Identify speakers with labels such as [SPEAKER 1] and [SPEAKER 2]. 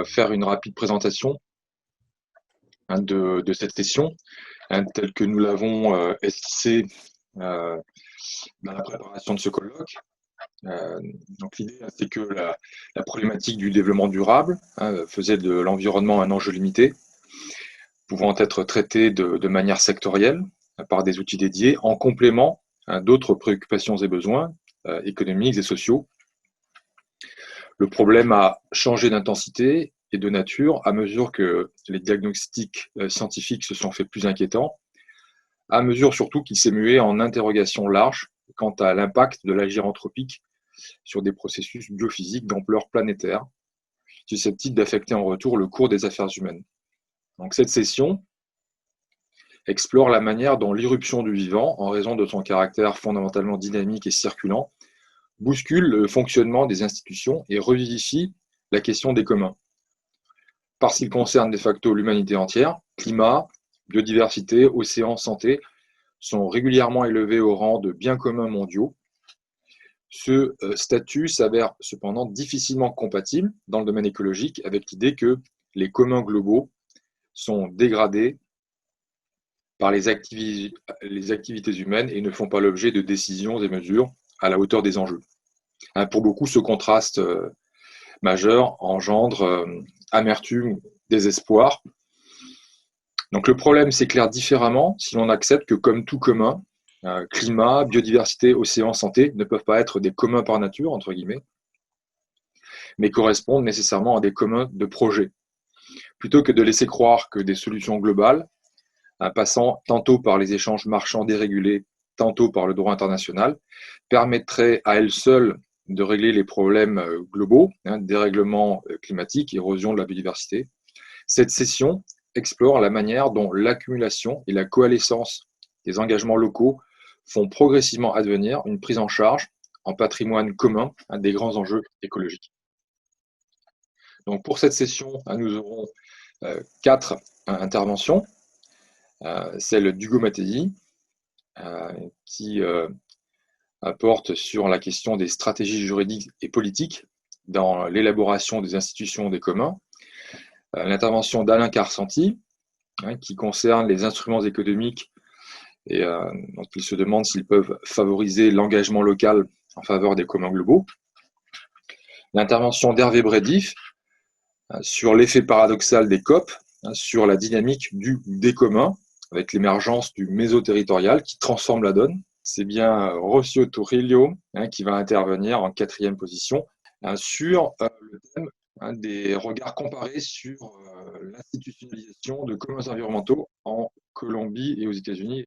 [SPEAKER 1] faire une rapide présentation de cette session, telle que nous l'avons esquissée dans la préparation de ce colloque. Donc l'idée, c'est que la problématique du développement durable faisait de l'environnement un enjeu limité, pouvant être traité de manière sectorielle par des outils dédiés, en complément d'autres préoccupations et besoins économiques et sociaux. Le problème a changé d'intensité et de nature à mesure que les diagnostics scientifiques se sont faits plus inquiétants, à mesure surtout qu'il s'est mué en interrogation large quant à l'impact de l'agir anthropique sur des processus biophysiques d'ampleur planétaire, susceptibles d'affecter en retour le cours des affaires humaines. Donc cette session explore la manière dont l'irruption du vivant, en raison de son caractère fondamentalement dynamique et circulant, bouscule le fonctionnement des institutions et revivifie la question des communs. Parce qu'il concerne de facto l'humanité entière, climat, biodiversité, océans, santé sont régulièrement élevés au rang de biens communs mondiaux. Ce statut s'avère cependant difficilement compatible dans le domaine écologique avec l'idée que les communs globaux sont dégradés par les activités humaines et ne font pas l'objet de décisions et mesures à la hauteur des enjeux. Pour beaucoup, ce contraste majeur engendre amertume, désespoir. Donc le problème s'éclaire différemment si l'on accepte que, comme tout commun, climat, biodiversité, océan, santé ne peuvent pas être des communs par nature, entre guillemets, mais correspondent nécessairement à des communs de projet. Plutôt que de laisser croire que des solutions globales, passant tantôt par les échanges marchands dérégulés, tantôt par le droit international, permettraient à elles seules de régler les problèmes globaux, dérèglement climatique, érosion de la biodiversité. Cette session explore la manière dont l'accumulation et la coalescence des engagements locaux font progressivement advenir une prise en charge en patrimoine commun des grands enjeux écologiques. Donc pour cette session, nous aurons 4 interventions. Celle d'Hugo Mattei, qui porte sur la question des stratégies juridiques et politiques dans l'élaboration des institutions des communs. L'intervention d'Alain Carsanti, qui concerne les instruments économiques et dont il se demande s'ils peuvent favoriser l'engagement local en faveur des communs globaux. L'intervention d'Hervé Brédif sur l'effet paradoxal des COP, sur la dynamique des communs, avec l'émergence du mésoterritorial qui transforme la donne. C'est bien Rocio Torillo qui va intervenir en 4e position sur le thème des regards comparés sur l'institutionnalisation de communs environnementaux en Colombie et aux États-Unis.